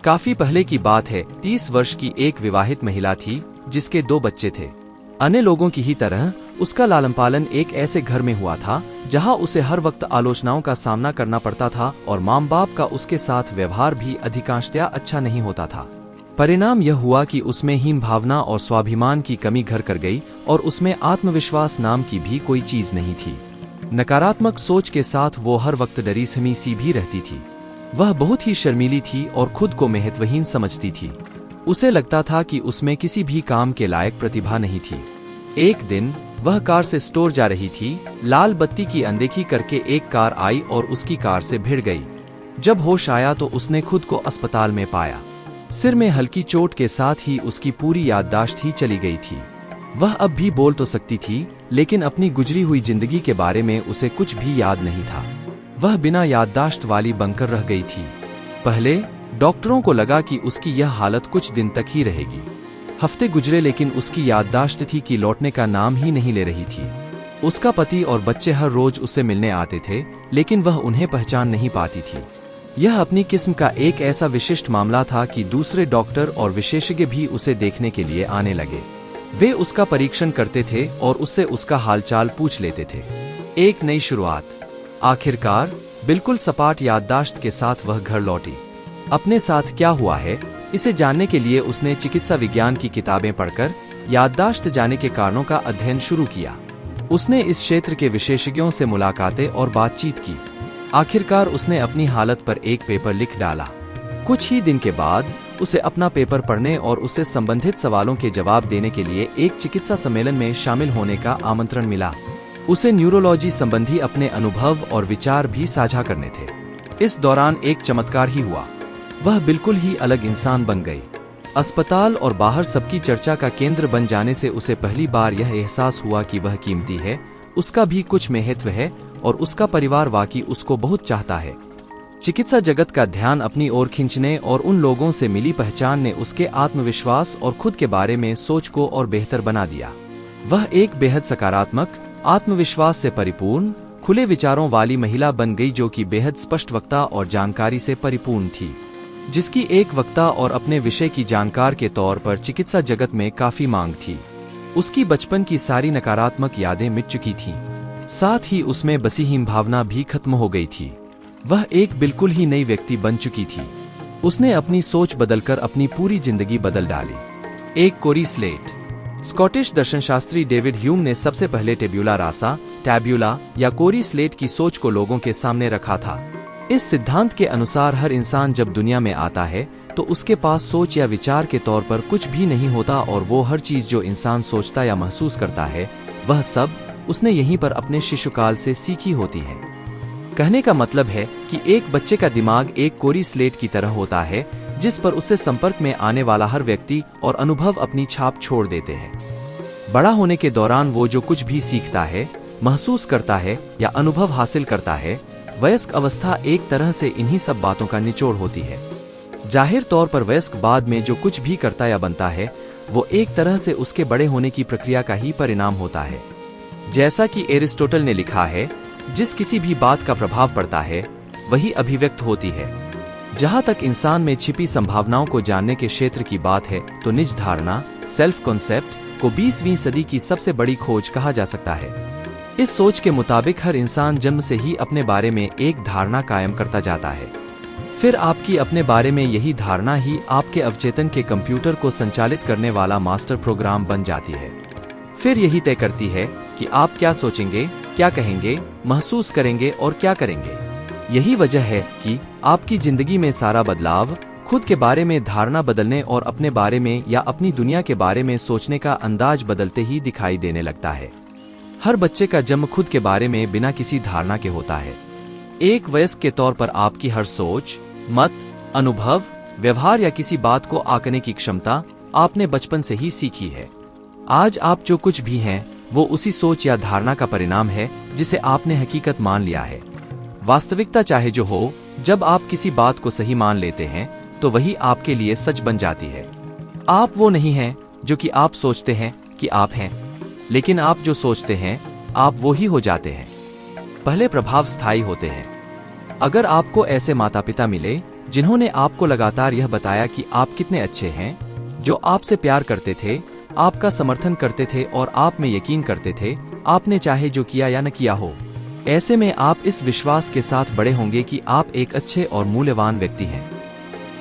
काफी पहले की बात है। 30 वर्ष की एक विवाहित महिला थी जिसके 2 बच्चे थे। अन्य लोगों की ही तरह उसका लालन पालन एक ऐसे घर में हुआ था जहां उसे हर वक्त आलोचनाओं का सामना करना पड़ता था और माँ बाप का उसके साथ व्यवहार भी अधिकांशतया अच्छा नहीं होता था। परिणाम यह हुआ कि उसमें हीन भावना और स्वाभिमान की कमी घर कर गई और उसमें आत्मविश्वास नाम की भी कोई चीज नहीं थी। नकारात्मक सोच के साथ वो हर वक्त डरी सहमी सी भी रहती थी। वह बहुत ही शर्मीली थी और खुद को महत्वहीन समझती थी। उसे लगता था कि उसमें किसी भी काम के लायक प्रतिभा नहीं थी। एक दिन वह कार से स्टोर जा रही थी। लाल बत्ती की अनदेखी करके एक कार आई और उसकी कार से भिड़ गई। जब होश आया तो उसने खुद को अस्पताल में पाया। सिर में हल्की चोट के साथ ही उसकी पूरी याददाश्त ही चली गई थी। वह अब भी बोल तो सकती थी, लेकिन अपनी गुजरी हुई जिंदगी के बारे में उसे कुछ भी याद नहीं था। वह बिना याददाश्त वाली बनकर रह गई थी। पहले डॉक्टरों को लगा कि उसकी यह हालत कुछ दिन तक ही रहेगी। हफ्ते गुजरे लेकिन उसकी याददाश्त थी कि लौटने का नाम ही नहीं ले रही थी। उसका पति और बच्चे हर रोज उससे मिलने आते थे, लेकिन वह उन्हें पहचान नहीं पाती थी। यह अपनी किस्म का एक ऐसा विशिष्ट मामला था कि दूसरे डॉक्टर और विशेषज्ञ भी उसे देखने के लिए आने लगे। वे उसका परीक्षण करते थे और उससे उसका हालचाल पूछ लेते थे। एक नई शुरुआत। आखिरकार बिल्कुल सपाट याददाश्त के साथ वह घर लौटी। अपने साथ क्या हुआ है इसे जानने के लिए उसने चिकित्सा विज्ञान की किताबें पढ़कर याददाश्त जाने के कारणों का अध्ययन शुरू किया। उसने इस क्षेत्र के विशेषज्ञों से मुलाकातें और बातचीत की। आखिरकार उसने अपनी हालत पर एक पेपर लिख डाला। कुछ ही दिन के बाद उसे अपना पेपर पढ़ने और उससे संबंधित सवालों के जवाब देने के लिए एक चिकित्सा सम्मेलन में शामिल होने का आमंत्रण मिला। उसे न्यूरोलॉजी संबंधी अपने अनुभव और विचार भी साझा करने थे। इस दौरान एक चमत्कार ही हुआ। वह बिल्कुल ही अलग इंसान बन गई। अस्पताल और बाहर सबकी चर्चा का केंद्र बन जाने से उसे पहली बार यह एहसास हुआ कि वह कीमती है, उसका भी कुछ महत्व है और उसका परिवार वाकई उसको बहुत चाहता है। चिकित्सा जगत का ध्यान अपनी ओर खींचने और उन लोगों से मिली पहचान ने उसके आत्मविश्वास और खुद के बारे में सोच को और बेहतर बना दिया। वह एक बेहद सकारात्मक, आत्मविश्वास से परिपूर्ण, खुले विचारों वाली महिला बन गई जो कि बेहद स्पष्ट वक्ता और जानकारी से परिपूर्ण थी, जिसकी एक वक्ता और अपने विषय की जानकार के तौर पर चिकित्सा जगत में काफी मांग थी। उसकी बचपन की सारी नकारात्मक यादें मिट चुकी थीं। साथ ही उसमें बसी हीन भावना भी खत्म हो गई थी। वह एक बिल्कुल ही नई व्यक्ति बन चुकी थी। उसने अपनी सोच बदलकर अपनी पूरी जिंदगी बदल डाली। एक कोरी स्लेट। स्कॉटिश दर्शनशास्त्री डेविड ह्यूम ने सबसे पहले टेब्यूला रासा, टैब्यूला या कोरी स्लेट की सोच को लोगों के सामने रखा था। इस सिद्धांत के अनुसार हर इंसान जब दुनिया में आता है तो उसके पास सोच या विचार के तौर पर कुछ भी नहीं होता और वो हर चीज जो इंसान सोचता या महसूस करता है वह सब उसने यहीं पर अपने शिशुकाल से सीखी होती है। कहने का मतलब है कि एक बच्चे का दिमाग एक कोरी स्लेट की तरह होता है जिस पर उससे संपर्क में आने वाला हर व्यक्ति और अनुभव अपनी छाप छोड़ देते हैं। बड़ा होने के दौरान वो जो कुछ भी सीखता है, महसूस करता है या अनुभव हासिल करता है, वयस्क अवस्था एक तरह से इन्हीं सब बातों का निचोड़ होती है। जाहिर तौर पर वयस्क बाद में जो कुछ भी करता या बनता है वो एक तरह से उसके बड़े होने की प्रक्रिया का ही परिणाम होता है। जैसा कि एरिस्टोटल ने लिखा है, जिस किसी भी बात का प्रभाव पड़ता है वही अभिव्यक्त होती है। जहां तक इंसान में छिपी संभावनाओं को जानने के क्षेत्र की बात है तो निज धारणा, सेल्फ कॉन्सेप्ट को 20वीं सदी की सबसे बड़ी खोज कहा जा सकता है। इस सोच के मुताबिक हर इंसान जन्म से ही अपने बारे में एक धारणा कायम करता जाता है। फिर आपकी अपने बारे में यही धारणा ही आपके अवचेतन के कंप्यूटर को संचालित करने वाला मास्टर प्रोग्राम बन जाती है। फिर यही तय करती है कि आप क्या सोचेंगे, क्या कहेंगे, महसूस करेंगे और क्या करेंगे। यही वजह है कि आपकी जिंदगी में सारा बदलाव खुद के बारे में धारणा बदलने और अपने बारे में या अपनी दुनिया के बारे में सोचने का अंदाज बदलते ही दिखाई देने लगता है। हर बच्चे का जन्म खुद के बारे में बिना किसी धारणा के होता है। एक वयस्क के तौर पर आपकी हर सोच, मत, अनुभव, व्यवहार या किसी बात को आंकने की क्षमता आपने बचपन से ही सीखी है। आज आप जो कुछ भी हैं वो उसी सोच या धारणा का परिणाम है जिसे आपने हकीकत मान लिया है। वास्तविकता चाहे जो हो, जब आप किसी बात को सही मान लेते हैं तो वही आपके लिए सच बन जाती है। आप वो नहीं हैं जो कि आप सोचते हैं कि आप हैं, लेकिन आप जो सोचते हैं आप वो ही हो जाते हैं। पहले प्रभाव स्थायी होते हैं। अगर आपको ऐसे माता पिता मिले जिन्होंने आपको लगातार यह बताया कि आप कितने अच्छे हैं, जो आपसे प्यार करते थे, आपका समर्थन करते थे और आप में यकीन करते थे, आपने चाहे जो किया या न किया हो। ऐसे में आप इस विश्वास के साथ बड़े होंगे कि आप एक अच्छे और मूल्यवान व्यक्ति हैं।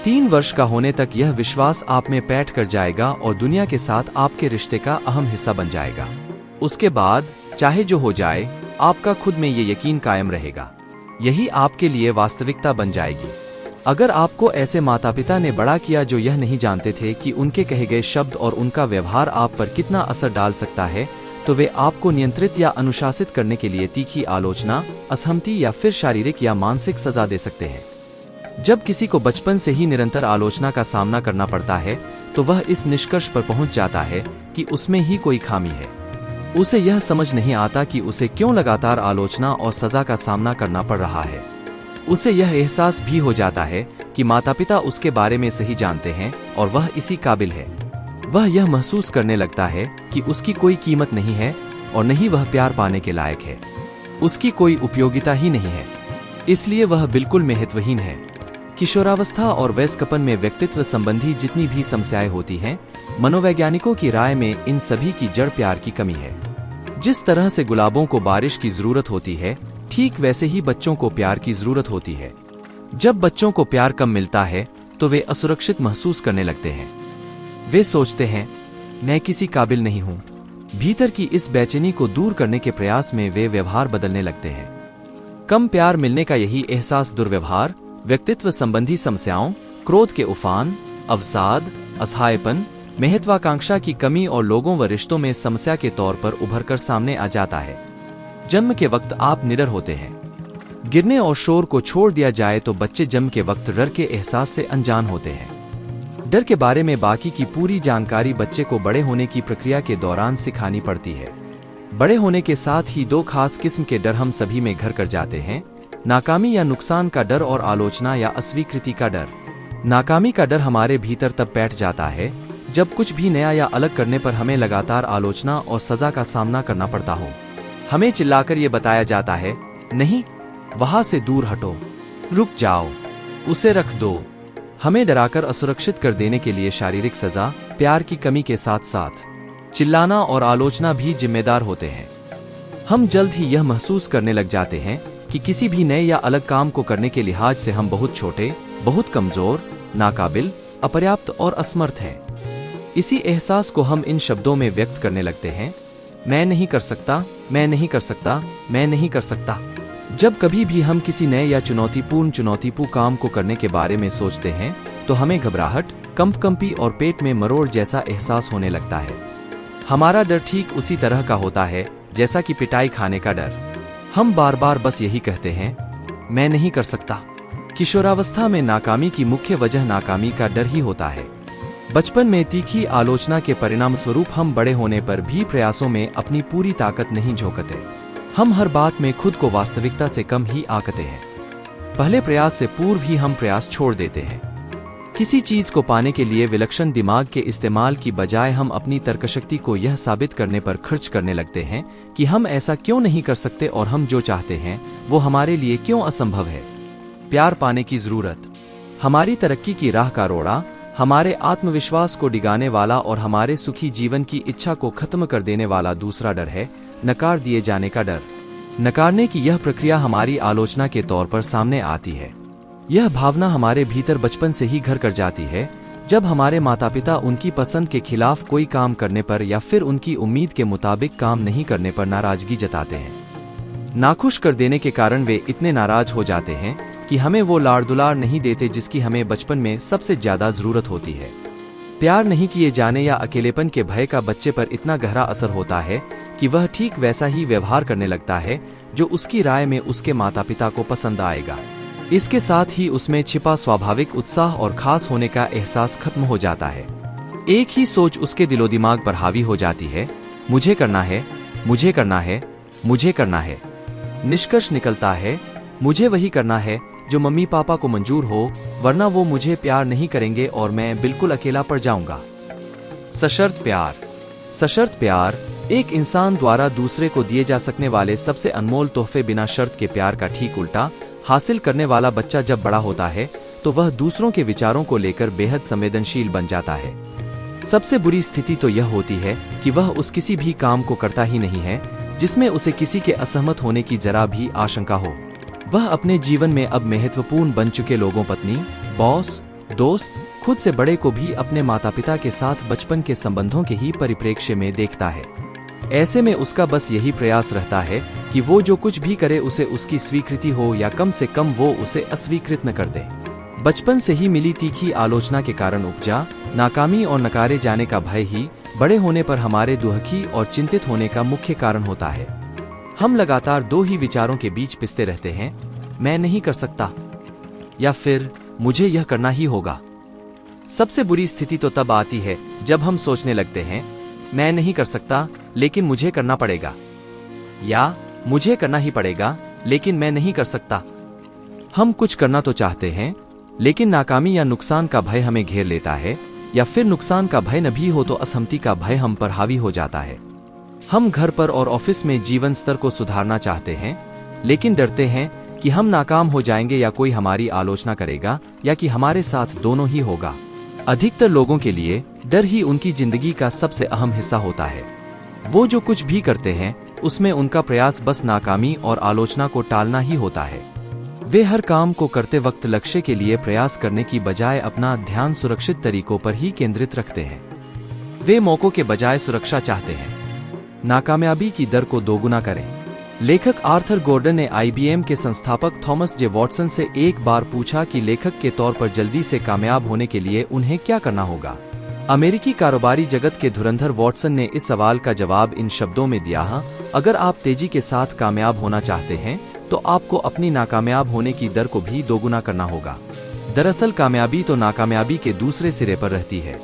3 वर्ष का होने तक यह विश्वास आप में बैठ कर जाएगा और दुनिया के साथ आपके रिश्ते का अहम हिस्सा बन जाएगा। उसके बाद चाहे जो हो जाए, आपका खुद में ये यकीन कायम रहेगा। यही आपके लिए वास्तविकता बन जाएगी। अगर आपको ऐसे माता पिता ने बड़ा किया जो यह नहीं जानते थे कि उनके कहे गए शब्द और उनका व्यवहार आप पर कितना असर डाल सकता है, तो वे आपको नियंत्रित या अनुशासित करने के लिए तीखी आलोचना, असहमति या फिर शारीरिक या मानसिक सजा दे सकते हैं। जब किसी को बचपन से ही निरंतर आलोचना का सामना करना पड़ता है, तो वह इस निष्कर्ष पर पहुंच जाता है कि उसमें ही कोई खामी है। उसे यह समझ नहीं आता कि उसे क्यों लगातार आलोचना और सजा का सामना करना पड़ रहा है। उसे यह एहसास भी हो जाता है कि माता पिता उसके बारे में सही जानते हैं और वह इसी काबिल है। वह यह महसूस करने लगता है कि उसकी कोई कीमत नहीं है और न ही वह प्यार पाने के लायक है। उसकी कोई उपयोगिता ही नहीं है, इसलिए वह बिल्कुल महत्वहीन है। किशोरावस्था और वयस्कपन में व्यक्तित्व संबंधी जितनी भी समस्याएं होती हैं, मनोवैज्ञानिकों की राय में इन सभी की जड़ प्यार की कमी है। जिस तरह से गुलाबों को बारिश की जरूरत होती है, ठीक वैसे ही बच्चों को प्यार की जरूरत होती है। जब बच्चों को प्यार कम मिलता है, तो वे असुरक्षित महसूस करने लगते हैं। वे सोचते हैं, मैं किसी काबिल नहीं हूं। भीतर की इस बेचैनी को दूर करने के प्रयास में वे व्यवहार बदलने लगते हैं। कम प्यार मिलने का यही एहसास दुर्व्यवहार, व्यक्तित्व संबंधी समस्याओं, क्रोध के उफान, अवसाद, असहायपन, महत्वाकांक्षा की कमी और लोगों व रिश्तों में समस्या के तौर पर उभरकर सामने आ जाता है। जन्म के वक्त आप निडर होते हैं। गिरने और शोर को छोड़ दिया जाए तो बच्चे जन्म के वक्त डर के एहसास से अनजान होते हैं। डर के बारे में बाकी की पूरी जानकारी बच्चे को बड़े होने की प्रक्रिया के दौरान सिखानी पड़ती है। बड़े होने के साथ ही 2 खास किस्म के डर हम सभी में घर कर जाते हैं, नाकामी या नुकसान का डर और आलोचना या अस्वीकृति का डर। नाकामी का डर हमारे भीतर तब बैठ जाता है जब कुछ भी नया या अलग करने पर हमें लगातार आलोचना और सजा का सामना करना पड़ता हो। हमें चिल्लाकर ये बताया जाता है, नहीं, वहां से दूर हटो, रुक जाओ, उसे रख दो। हमें डराकर असुरक्षित कर देने के लिए शारीरिक सजा, प्यार की कमी के साथ साथ चिल्लाना और आलोचना भी जिम्मेदार होते हैं। हम जल्द ही यह महसूस करने लग जाते हैं कि किसी भी नए या अलग काम को करने के लिहाज से हम बहुत छोटे, बहुत कमजोर, नाकाबिल, अपर्याप्त और असमर्थ हैं। इसी एहसास को हम इन शब्दों में व्यक्त करने लगते हैं, मैं नहीं कर सकता, मैं नहीं कर सकता, मैं नहीं कर सकता। जब कभी भी हम किसी नए या चुनौतीपूर्ण काम को करने के बारे में सोचते हैं, तो हमें घबराहट, कंपकंपी और पेट में मरोड़ जैसा एहसास होने लगता है। हमारा डर ठीक उसी तरह का होता है जैसा कि पिटाई खाने का डर। हम बार बार बस यही कहते हैं, मैं नहीं कर सकता। किशोरावस्था में नाकामी की मुख्य वजह नाकामी का डर ही होता है। बचपन में तीखी आलोचना के परिणाम स्वरूप हम बड़े होने पर भी प्रयासों में अपनी पूरी ताकत नहीं झोंकते। हम हर बात में खुद को वास्तविकता से कम ही आंकते हैं। पहले प्रयास से पूर्व ही हम प्रयास छोड़ देते हैं। किसी चीज को पाने के लिए विलक्षण दिमाग के इस्तेमाल की बजाय हम अपनी तर्कशक्ति को यह साबित करने पर खर्च करने लगते हैं कि हम ऐसा क्यों नहीं कर सकते और हम जो चाहते हैं वो हमारे लिए क्यों असंभव है। प्यार पाने की जरूरत, हमारी तरक्की की राह का रोड़ा, हमारे आत्मविश्वास को डिगाने वाला और हमारे सुखी जीवन की इच्छा को खत्म कर देने वाला दूसरा डर है नकार दिए जाने का डर। नकारने की यह प्रक्रिया हमारी आलोचना के तौर पर सामने आती है। यह भावना हमारे भीतर बचपन से ही घर कर जाती है, जब हमारे माता पिता उनकी पसंद के खिलाफ कोई काम करने पर या फिर उनकी उम्मीद के मुताबिक काम नहीं करने पर नाराजगी जताते हैं। नाखुश कर देने के कारण वे इतने नाराज हो जाते हैं कि हमें वो लाड़ दुलार नहीं देते जिसकी हमें बचपन में सबसे ज्यादा जरूरत होती है। प्यार नहीं किए जाने या अकेलेपन के भय का बच्चे पर इतना गहरा असर होता है कि वह ठीक वैसा ही व्यवहार करने लगता है जो उसकी राय में उसके माता पिता को पसंद आएगा। इसके साथ ही उसमें छिपा स्वाभाविक उत्साह और खास होने का एहसास खत्म हो जाता है। एक ही सोच उसके दिलो दिमाग पर हावी हो जाती है, मुझे करना है, मुझे करना है, मुझे करना है। निष्कर्ष निकलता है, मुझे वही करना है जो मम्मी पापा को मंजूर हो, वरना वो मुझे प्यार नहीं करेंगे और मैं बिल्कुल अकेला पड़ जाऊंगा। सशर्त प्यार। सशर्त प्यार एक इंसान द्वारा दूसरे को दिए जा सकने वाले सबसे अनमोल तोहफे बिना शर्त के प्यार का ठीक उल्टा। हासिल करने वाला बच्चा जब बड़ा होता है तो वह दूसरों के विचारों को लेकर बेहद संवेदनशील बन जाता है। सबसे बुरी स्थिति तो यह होती है कि वह उस किसी भी काम को करता ही नहीं है जिसमें उसे किसी के असहमत होने की जरा भी आशंका हो। वह अपने जीवन में अब महत्वपूर्ण बन चुके लोगों, पत्नी, बॉस, दोस्त, खुद से बड़े को भी अपने माता पिता के साथ बचपन के संबंधों के ही परिप्रेक्ष्य में देखता है। ऐसे में उसका बस यही प्रयास रहता है कि वो जो कुछ भी करे उसे उसकी स्वीकृति हो या कम से कम वो उसे अस्वीकृत न कर दे। बचपन से ही मिली तीखी आलोचना के कारण उपजा नाकामी और नकारे जाने का भय ही बड़े होने पर हमारे दुखी और चिंतित होने का मुख्य कारण होता है। हम लगातार दो ही विचारों के बीच पिसते रहते हैं, मैं नहीं कर सकता या फिर मुझे यह करना ही होगा। सबसे बुरी स्थिति तो तब आती है जब हम सोचने लगते हैं, मैं नहीं कर सकता लेकिन मुझे करना पड़ेगा, या मुझे करना ही पड़ेगा लेकिन मैं नहीं कर सकता। हम कुछ करना तो चाहते हैं लेकिन नाकामी या नुकसान का भय हमें घेर लेता है, या फिर नुकसान का भय न भी हो तो असहमति का भय हम पर हावी हो जाता है। हम घर पर और ऑफिस में जीवन स्तर को सुधारना चाहते हैं लेकिन डरते हैं कि हम नाकाम हो जाएंगे या कोई हमारी आलोचना करेगा या कि हमारे साथ दोनों ही होगा। अधिकतर लोगों के लिए डर ही उनकी जिंदगी का सबसे अहम हिस्सा होता है। वो जो कुछ भी करते हैं उसमें उनका प्रयास बस नाकामी और आलोचना को टालना ही होता है। वे हर काम को करते वक्त लक्ष्य के लिए प्रयास करने की बजाय अपना ध्यान सुरक्षित तरीकों पर ही केंद्रित रखते हैं। वे मौकों के बजाय सुरक्षा चाहते हैं। नाकामयाबी की दर को दोगुना करें। लेखक आर्थर गॉर्डन ने IBM के संस्थापक थॉमस जे वॉटसन से एक बार पूछा कि लेखक के तौर पर जल्दी से कामयाब होने के लिए उन्हें क्या करना होगा। अमेरिकी कारोबारी जगत के धुरंधर वॉटसन ने इस सवाल का जवाब इन शब्दों में दिया, अगर आप तेजी के साथ कामयाब होना चाहते हैं तो आपको अपनी नाकामयाब होने की दर को भी दोगुना करना होगा। दरअसल कामयाबी तो नाकामयाबी के दूसरे सिरे पर रहती है।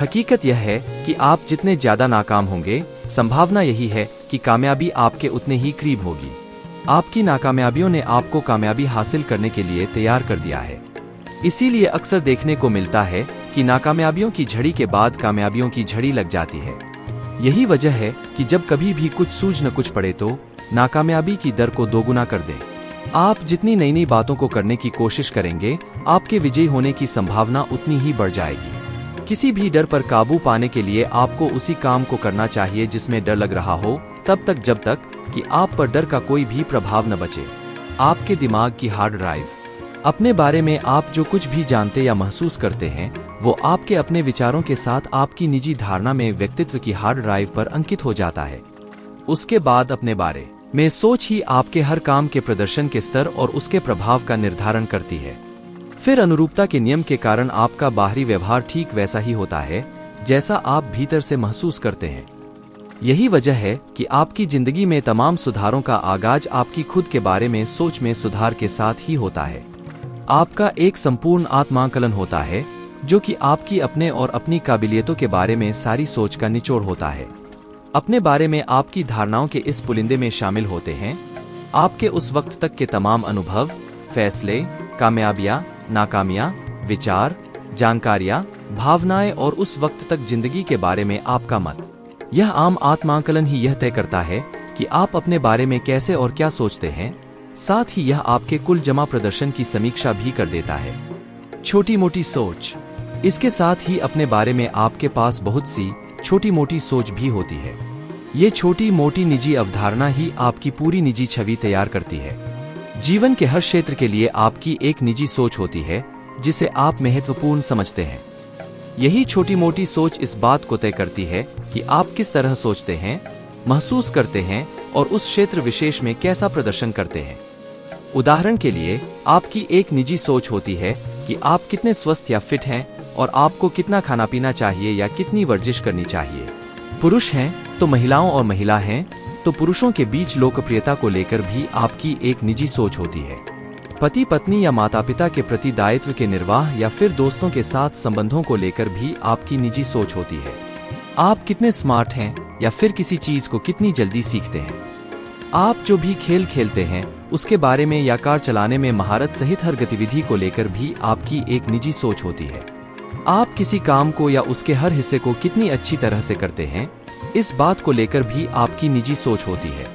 हकीकत यह है कि आप जितने ज्यादा नाकाम होंगे, संभावना यही है कि कामयाबी आपके उतने ही करीब होगी। आपकी नाकामयाबियों ने आपको कामयाबी हासिल करने के लिए तैयार कर दिया है। इसीलिए अक्सर देखने को मिलता है कि नाकामयाबियों की झड़ी के बाद कामयाबियों की झड़ी लग जाती है। यही वजह है कि जब कभी भी कुछ सूझ न कुछ पड़े तो नाकामयाबी की दर को दोगुना कर दें। आप जितनी नई नई बातों को करने की कोशिश करेंगे, आपके विजयी होने की संभावना उतनी ही बढ़ जाएगी। किसी भी डर पर काबू पाने के लिए आपको उसी काम को करना चाहिए जिसमें डर लग रहा हो, तब तक जब तक कि आप पर डर का कोई भी प्रभाव न बचे। आपके दिमाग की हार्ड ड्राइव। अपने बारे में आप जो कुछ भी जानते या महसूस करते हैं वो आपके अपने विचारों के साथ आपकी निजी धारणा में व्यक्तित्व की हार्ड ड्राइव पर अंकित हो जाता है। उसके बाद अपने बारे में सोच ही आपके हर काम के प्रदर्शन के स्तर और उसके प्रभाव का निर्धारण करती है। फिर अनुरूपता के नियम के कारण आपका बाहरी व्यवहार ठीक वैसा ही होता है जैसा आप भीतर से महसूस करते हैं। यही वजह है कि आपकी जिंदगी में तमाम सुधारों का आगाज आपकी खुद के बारे में सोच में सुधार के साथ ही होता है। आपका एक संपूर्ण आत्मांकलन होता है जो कि आपकी अपने और अपनी काबिलियतों के बारे में सारी सोच का निचोड़ होता है। अपने बारे में आपकी धारणाओं के इस पुलिंदे में शामिल होते हैं आपके उस वक्त तक के तमाम अनुभव, फैसले, कामयाबियां, नाकामियां, विचार, जानकारियां, भावनाएं और उस वक्त तक जिंदगी के बारे में आपका मत। यह आम आत्मांकलन ही यह तय करता है कि आप अपने बारे में कैसे और क्या सोचते हैं। साथ ही यह आपके कुल जमा प्रदर्शन की समीक्षा भी कर देता है। छोटी मोटी सोच। इसके साथ ही अपने बारे में आपके पास बहुत सी छोटी मोटी सोच भी होती है। ये छोटी मोटी निजी अवधारणा ही आपकी पूरी निजी छवि तैयार करती है। जीवन के हर क्षेत्र के लिए आपकी एक निजी सोच होती है जिसे आप महत्वपूर्ण समझते हैं। यही छोटी मोटी सोच इस बात को तय करती है कि आप किस तरह सोचते हैं, महसूस करते हैं और उस क्षेत्र विशेष में कैसा प्रदर्शन करते हैं। उदाहरण के लिए, आपकी एक निजी सोच होती है कि आप कितने स्वस्थ या फिट हैं और आपको कितना खाना पीना चाहिए या कितनी वर्जिश करनी चाहिए। पुरुष हैं तो महिलाओं और महिला हैं तो पुरुषों के बीच लोकप्रियता को लेकर भी आपकी एक निजी सोच होती है। पति पत्नी या माता पिता के प्रति दायित्व के निर्वाह या फिर दोस्तों के साथ संबंधों को लेकर भी आपकी निजी सोच होती है। आप कितने स्मार्ट हैं या फिर किसी चीज को कितनी जल्दी सीखते हैं। आप जो भी खेल खेलते हैं उसके बारे में या कार चलाने में महारत सहित हर गतिविधि को लेकर भी आपकी एक निजी सोच होती है। आप किसी काम को या उसके हर हिस्से को कितनी अच्छी तरह से करते हैं, इस बात को लेकर भी आपकी निजी सोच होती है।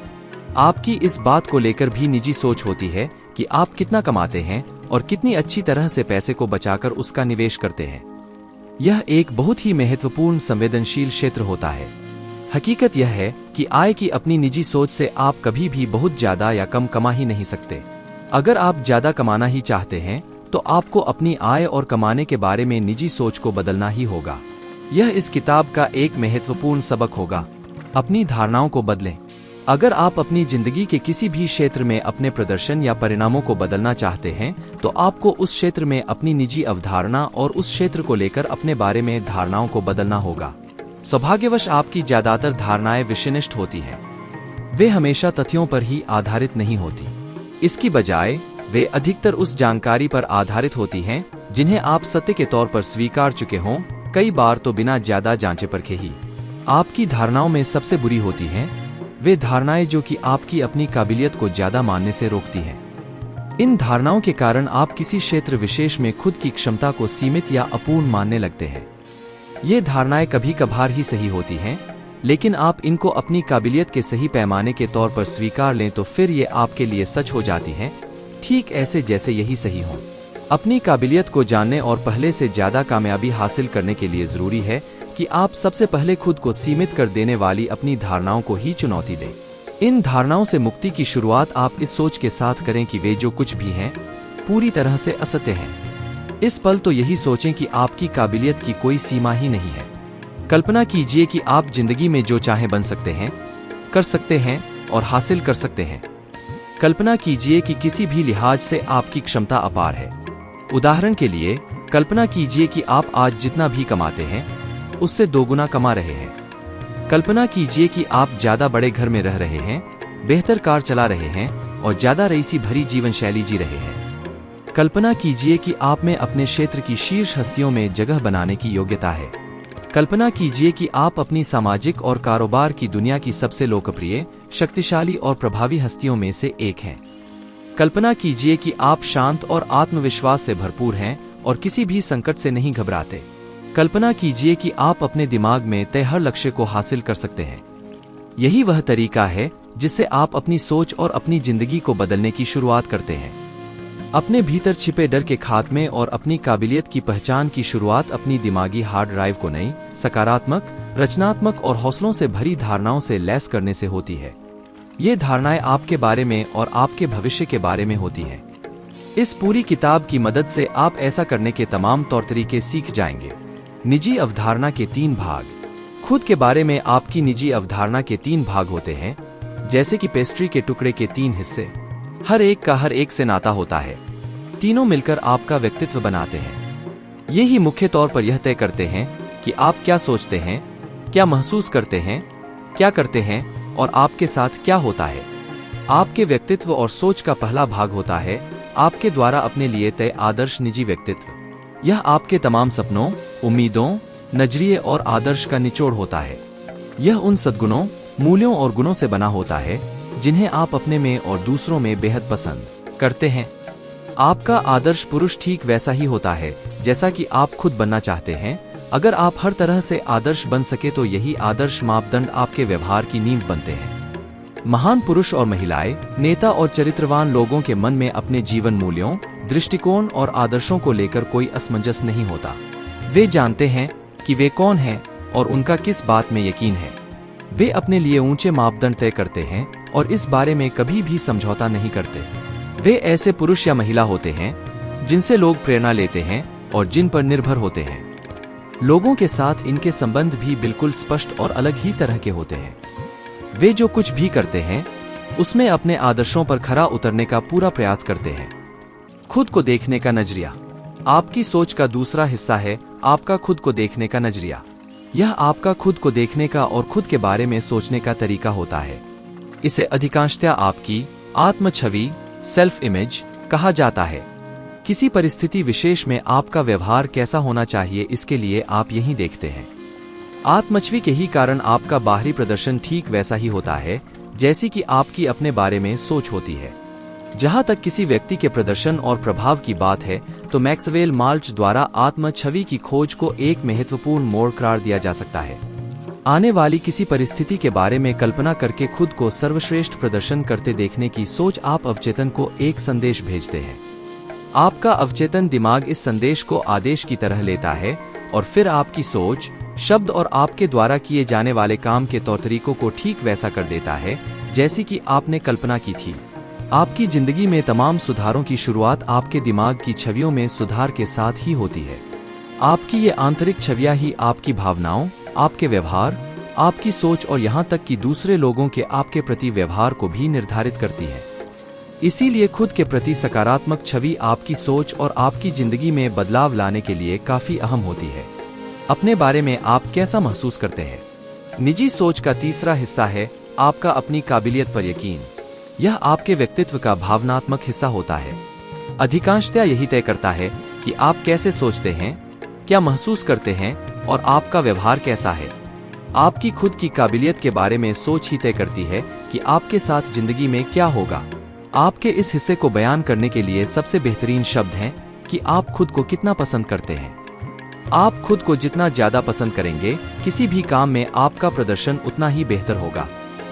आपकी इस बात को लेकर भी निजी सोच होती है कि आप कितना कमाते हैं और कितनी अच्छी तरह से पैसे को बचाकर उसका निवेश करते हैं। यह एक बहुत ही महत्वपूर्ण संवेदनशील क्षेत्र होता है। हकीकत यह है कि आय की अपनी निजी सोच से आप कभी भी बहुत ज्यादा या कम कमा ही नहीं सकते। अगर आप ज्यादा कमाना ही चाहते हैं तो आपको अपनी आय और कमाने के बारे में निजी सोच को बदलना ही होगा। यह इस किताब का एक महत्वपूर्ण सबक होगा। अपनी धारणाओं को बदलें। अगर आप अपनी जिंदगी के किसी भी क्षेत्र में अपने प्रदर्शन या परिणामों को बदलना चाहते हैं तो आपको उस क्षेत्र में अपनी निजी अवधारणा और उस क्षेत्र को लेकर अपने बारे में धारणाओं को बदलना होगा। सौभाग्यवश आपकी ज्यादातर धारणाएं विषयनिष्ठ होती हैं। वे हमेशा तथ्यों पर ही आधारित नहीं होती। इसकी बजाय वे अधिकतर उस जानकारी पर आधारित होती हैं जिन्हें आप सत्य के तौर पर स्वीकार चुके हों, कई बार तो बिना ज्यादा जांचे परखे ही। आपकी धारणाओं में सबसे बुरी होती हैं वे धारणाएं जो कि आपकी अपनी काबिलियत को ज्यादा मानने से रोकती हैं। इन धारणाओं के कारण आप किसी क्षेत्र विशेष में खुद की क्षमता को सीमित या अपूर्ण मानने लगते हैं। ये धारणाएं कभी कभार ही सही होती हैं, लेकिन आप इनको अपनी काबिलियत के सही पैमाने के तौर पर स्वीकार लें तो फिर ये आपके लिए सच हो जाती हैं, ठीक ऐसे जैसे यही सही हो। अपनी काबिलियत को जानने और पहले से ज्यादा कामयाबी हासिल करने के लिए जरूरी है कि आप सबसे पहले खुद को सीमित कर देने वाली अपनी धारणाओं को ही चुनौती दें। इन धारणाओं से मुक्ति की शुरुआत आप इस सोच के साथ करें कि वे जो कुछ भी हैं पूरी तरह से असत्य हैं। इस पल तो यही सोचें कि आपकी काबिलियत की कोई सीमा ही नहीं है। कल्पना कीजिए कि आप जिंदगी में जो चाहे बन सकते हैं, कर सकते हैं और हासिल कर सकते हैं। कल्पना कीजिए कि किसी भी लिहाज से आपकी क्षमता अपार है। उदाहरण के लिए कल्पना कीजिए कि आप आज जितना भी कमाते हैं उससे दोगुना कमा रहे हैं। कल्पना कीजिए कि आप ज्यादा बड़े घर में रह रहे हैं, बेहतर कार चला रहे हैं और ज्यादा रईसी भरी जीवन शैली जी रहे हैं। कल्पना कीजिए कि आप में अपने क्षेत्र की शीर्ष हस्तियों में जगह बनाने की योग्यता है। कल्पना कीजिए कि आप अपनी सामाजिक और कारोबार की दुनिया की सबसे लोकप्रिय, शक्तिशाली और प्रभावी हस्तियों में से एक हैं। कल्पना कीजिए कि आप शांत और आत्मविश्वास से भरपूर हैं और किसी भी संकट से नहीं घबराते। कल्पना कीजिए कि आप अपने दिमाग में तय हर लक्ष्य को हासिल कर सकते हैं। यही वह तरीका है जिससे आप अपनी सोच और अपनी जिंदगी को बदलने की शुरुआत करते हैं। अपने भीतर छिपे डर के खात्मे और अपनी काबिलियत की पहचान की शुरुआत अपनी दिमागी हार्ड ड्राइव को नई, सकारात्मक, रचनात्मक और हौसलों से भरी धारणाओं से लैस करने से होती है। ये धारणाएं आपके बारे में और आपके भविष्य के बारे में होती हैं। इस पूरी किताब की मदद से आप ऐसा करने के तमाम तौर तरीके सीख जाएंगे। निजी अवधारणा के 3 भाग। खुद के बारे में आपकी निजी अवधारणा के 3 भाग होते हैं, जैसे कि पेस्ट्री के टुकड़े के 3 हिस्से। हर एक का हर एक से नाता होता है। तीनों मिलकर आपका व्यक्तित्व बनाते हैं। ये ही मुख्य तौर पर यह तय करते हैं कि आप क्या सोचते हैं, क्या महसूस करते हैं, क्या करते हैं और आपके साथ क्या होता है। आपके व्यक्तित्व और सोच का पहला भाग होता है आपके द्वारा अपने लिए तय आदर्श निजी व्यक्तित्व। यह आपके तमाम सपनों, उम्मीदों, नजरिए और आदर्श का निचोड़ होता है। यह उन सद्गुणों, मूल्यों और गुणों से बना होता है जिन्हें आप अपने में और दूसरों में बेहद पसंद करते हैं। आपका आदर्श पुरुष ठीक वैसा ही होता है जैसा कि आप खुद बनना चाहते हैं। अगर आप हर तरह से आदर्श बन सके तो यही आदर्श मापदंड आपके व्यवहार की नींव बनते हैं। महान पुरुष और महिलाएं, नेता और चरित्रवान लोगों के मन में अपने जीवन मूल्यों, दृष्टिकोण और आदर्शों को लेकर कोई असमंजस नहीं होता। वे जानते हैं कि वे कौन हैं और उनका किस बात में यकीन है। वे अपने लिए ऊंचे मापदंड तय करते हैं और इस बारे में कभी भी समझौता नहीं करते। वे ऐसे पुरुष या महिला होते हैं जिनसे लोग प्रेरणा लेते हैं और जिन पर निर्भर होते हैं। लोगों के साथ इनके संबंध भी बिल्कुल स्पष्ट और अलग ही तरह के होते हैं। वे जो कुछ भी करते हैं उसमें अपने आदर्शों पर खरा उतरने का पूरा प्रयास करते हैं। खुद को देखने का नजरिया। आपकी सोच का दूसरा हिस्सा है आपका खुद को देखने का नजरिया। यह आपका खुद को देखने का और खुद के बारे में सोचने का तरीका होता है। इसे अधिकांशतः आपकी आत्म छवि, सेल्फ इमेज कहा जाता है। किसी परिस्थिति विशेष में आपका व्यवहार कैसा होना चाहिए इसके लिए आप यही देखते हैं। आत्मछवि के ही कारण आपका बाहरी प्रदर्शन ठीक वैसा ही होता है जैसी कि आपकी अपने बारे में सोच होती है। जहां तक किसी व्यक्ति के प्रदर्शन और प्रभाव की बात है तो मैक्सवेल माल्च द्वारा आत्म छवि की खोज को एक महत्वपूर्ण मोड़ करार दिया जा सकता है। आने वाली किसी परिस्थिति के बारे में कल्पना करके खुद को सर्वश्रेष्ठ प्रदर्शन करते देखने की सोच आप अवचेतन को एक संदेश भेजते हैं। आपका अवचेतन दिमाग इस संदेश को आदेश की तरह लेता है और फिर आपकी सोच, शब्द और आपके द्वारा किए जाने वाले काम के तौर तरीकों को ठीक वैसा कर देता है जैसी कि आपने कल्पना की थी। आपकी जिंदगी में तमाम सुधारों की शुरुआत आपके दिमाग की छवियों में सुधार के साथ ही होती है। आपकी ये आंतरिक छवियां ही आपकी भावनाओं, आपके व्यवहार, आपकी सोच और यहाँ तक कि दूसरे लोगों के आपके प्रति व्यवहार को भी निर्धारित करती है। इसीलिए खुद के प्रति सकारात्मक छवि आपकी सोच और आपकी जिंदगी में बदलाव लाने के लिए काफी अहम होती है। अपने बारे में आप कैसा महसूस करते हैं? निजी सोच का तीसरा हिस्सा है आपका अपनी काबिलियत पर यकीन। यह आपके व्यक्तित्व का भावनात्मक हिस्सा होता है। अधिकांशतः यही तय करता है कि आप कैसे सोचते हैं, क्या महसूस करते हैं और आपका व्यवहार कैसा है। आपकी खुद की काबिलियत के बारे में सोच ही तय करती है कि आपके साथ जिंदगी में क्या होगा। आपके इस हिस्से को बयान करने के लिए सबसे बेहतरीन शब्द हैं कि आप खुद को कितना पसंद करते हैं। आप खुद को जितना ज्यादा पसंद करेंगे, किसी भी काम में आपका प्रदर्शन उतना ही बेहतर होगा।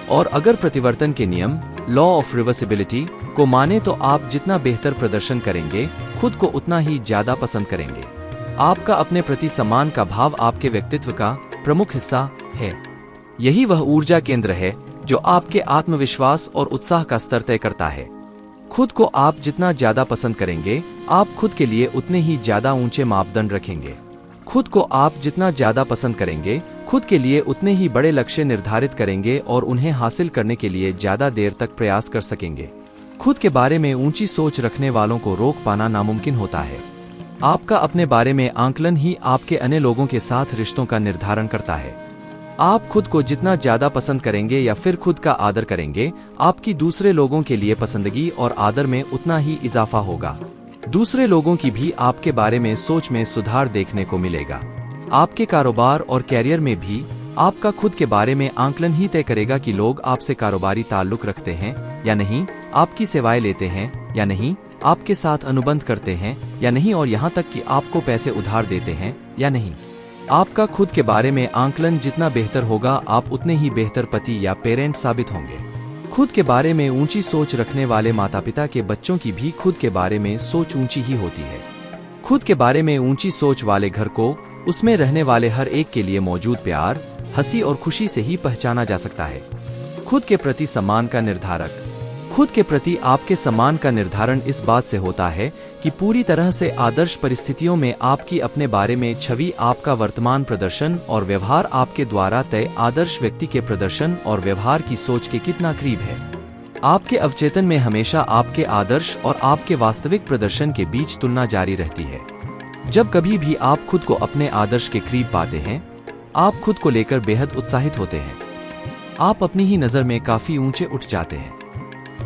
और अगर प्रतिवर्तन के नियम, लॉ ऑफ रिवर्सिबिलिटी को माने तो आप जितना बेहतर प्रदर्शन करेंगे, खुद को उतना ही ज्यादा पसंद करेंगे। आपका अपने प्रति सम्मान का भाव आपके व्यक्तित्व का प्रमुख हिस्सा है। यही वह ऊर्जा केंद्र है जो आपके आत्मविश्वास और उत्साह का स्तर तय करता है। खुद को आप जितना ज्यादा पसंद करेंगे, आप खुद के लिए उतने ही ज्यादा ऊंचे मापदंड रखेंगे। खुद को आप जितना ज्यादा पसंद करेंगे, खुद के लिए उतने ही बड़े लक्ष्य निर्धारित करेंगे और उन्हें हासिल करने के लिए ज्यादा देर तक प्रयास कर सकेंगे। खुद के बारे में ऊंची सोच रखने वालों को रोक पाना नामुमकिन होता है। आपका अपने बारे में आंकलन ही आपके अन्य लोगों के साथ रिश्तों का निर्धारण करता है। आप खुद को जितना ज्यादा पसंद करेंगे या फिर खुद का आदर करेंगे, आपकी दूसरे लोगों के लिए पसंदगी और आदर में उतना ही इजाफा होगा। दूसरे लोगों की भी आपके बारे में सोच में सुधार देखने को मिलेगा। आपके कारोबार और कैरियर में भी आपका खुद के बारे में आंकलन ही तय करेगा कि लोग आपसे कारोबारी ताल्लुक रखते हैं या नहीं, आपकी सेवाएं लेते हैं या नहीं, आपके साथ अनुबंध करते हैं या नहीं और यहाँ तक कि आपको पैसे उधार देते हैं या नहीं। आपका खुद के बारे में आंकलन जितना बेहतर होगा, आप उतने ही बेहतर पति या पेरेंट साबित होंगे। खुद के बारे में ऊंची सोच रखने वाले माता पिता के बच्चों की भी खुद के बारे में सोच ऊंची ही होती है। खुद के बारे में ऊंची सोच वाले घर को उसमें रहने वाले हर एक के लिए मौजूद प्यार, हंसी और खुशी से ही पहचाना जा सकता है। खुद के प्रति सम्मान का निर्धारक। खुद के प्रति आपके सम्मान का निर्धारण इस बात से होता है कि पूरी तरह से आदर्श परिस्थितियों में आपकी अपने बारे में छवि आपका वर्तमान प्रदर्शन और व्यवहार आपके द्वारा तय आदर्श व्यक्ति के प्रदर्शन और व्यवहार की सोच के कितना करीब है। आपके अवचेतन में हमेशा आपके आदर्श और आपके वास्तविक प्रदर्शन के बीच तुलना जारी रहती है। जब कभी भी आप खुद को अपने आदर्श के करीब पाते हैं, आप खुद को लेकर बेहद उत्साहित होते हैं। आप अपनी ही नजर में काफी ऊंचे उठ जाते हैं।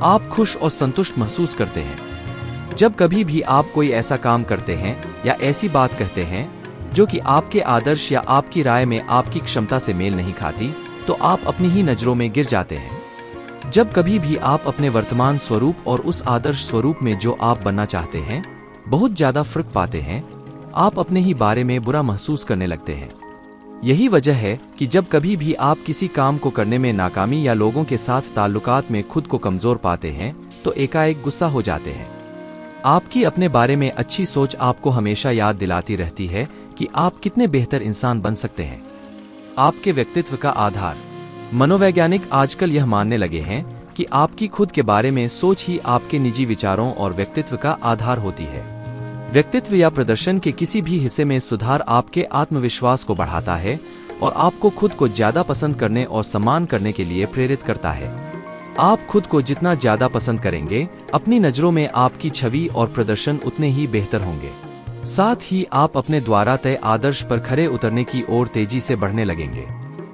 आप खुश और संतुष्ट महसूस करते हैं। जब कभी भी आप कोई ऐसा काम करते हैं या ऐसी बात कहते हैं जो कि आपके आदर्श या आपकी राय में आपकी क्षमता से मेल नहीं खाती, तो आप अपनी ही नजरों में गिर जाते हैं। जब कभी भी आप अपने वर्तमान स्वरूप और उस आदर्श स्वरूप में जो आप बनना चाहते हैं बहुत ज्यादा फर्क पाते हैं, आप अपने ही बारे में बुरा महसूस करने लगते हैं। यही वजह है कि जब कभी भी आप किसी काम को करने में नाकामी या लोगों के साथ ताल्लुकात में खुद को कमजोर पाते हैं, तो एकाएक गुस्सा हो जाते हैं। आपकी अपने बारे में अच्छी सोच आपको हमेशा याद दिलाती रहती है कि आप कितने बेहतर इंसान बन सकते हैं। आपके व्यक्तित्व का आधार। मनोवैज्ञानिक आजकल यह मानने लगे हैं कि आपकी खुद के बारे में सोच ही आपके निजी विचारों और व्यक्तित्व का आधार होती है। व्यक्तित्व या प्रदर्शन के किसी भी हिस्से में सुधार आपके आत्मविश्वास को बढ़ाता है और आपको खुद को ज्यादा पसंद करने और सम्मान करने के लिए प्रेरित करता है। आप खुद को जितना ज्यादा पसंद करेंगे, अपनी नजरों में आपकी छवि और प्रदर्शन उतने ही बेहतर होंगे। साथ ही आप अपने द्वारा तय आदर्श पर खरे उतरने की ओर तेजी से बढ़ने लगेंगे।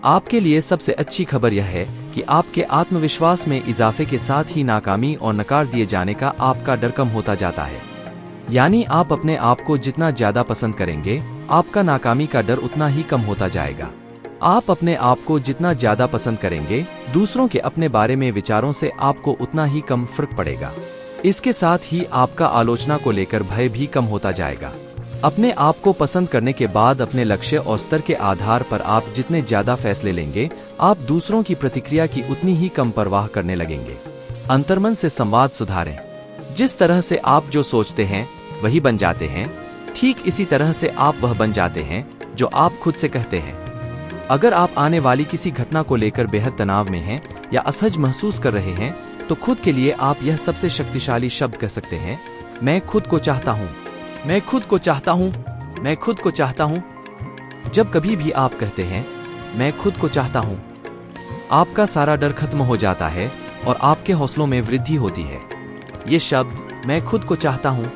आपके लिए सबसे अच्छी खबर यह है कि आपके आत्मविश्वास में इजाफे के साथ ही नाकामी और नकार दिए जाने का आपका डर कम होता जाता है। यानी आप अपने आप को जितना ज्यादा पसंद करेंगे, आपका नाकामी का डर उतना ही कम होता जाएगा। आप अपने आप को जितना ज्यादा पसंद करेंगे, दूसरों के अपने बारे में विचारों से आपको उतना ही कम फर्क पड़ेगा। इसके साथ ही आपका आलोचना को लेकर भय भी कम होता जाएगा। अपने आप को पसंद करने के बाद अपने लक्ष्य और स्तर के आधार पर आप जितने ज्यादा फैसले लेंगे, आप दूसरों की प्रतिक्रिया की उतनी ही कम परवाह करने लगेंगे। अंतर्मन से संवाद सुधारें। जिस तरह से आप जो सोचते हैं, वही बन जाते हैं। ठीक इसी तरह से आप वह बन जाते हैं जो आप खुद से कहते हैं। अगर आप आने वाली किसी घटना को लेकर बेहद तनाव में हैं या असहज महसूस कर रहे हैं, तो खुद के लिए आप यह सबसे शक्तिशाली शब्द कह सकते हैं, मैं खुद को चाहता हूँ, मैं खुद को चाहता हूँ, मैं खुद को चाहता हूँ। जब कभी भी आप कहते हैं, मैं खुद को चाहता हूँ, आपका सारा डर खत्म हो जाता है और आपके हौसलों में वृद्धि होती है। ये शब्द, मैं खुद को चाहता हूँ,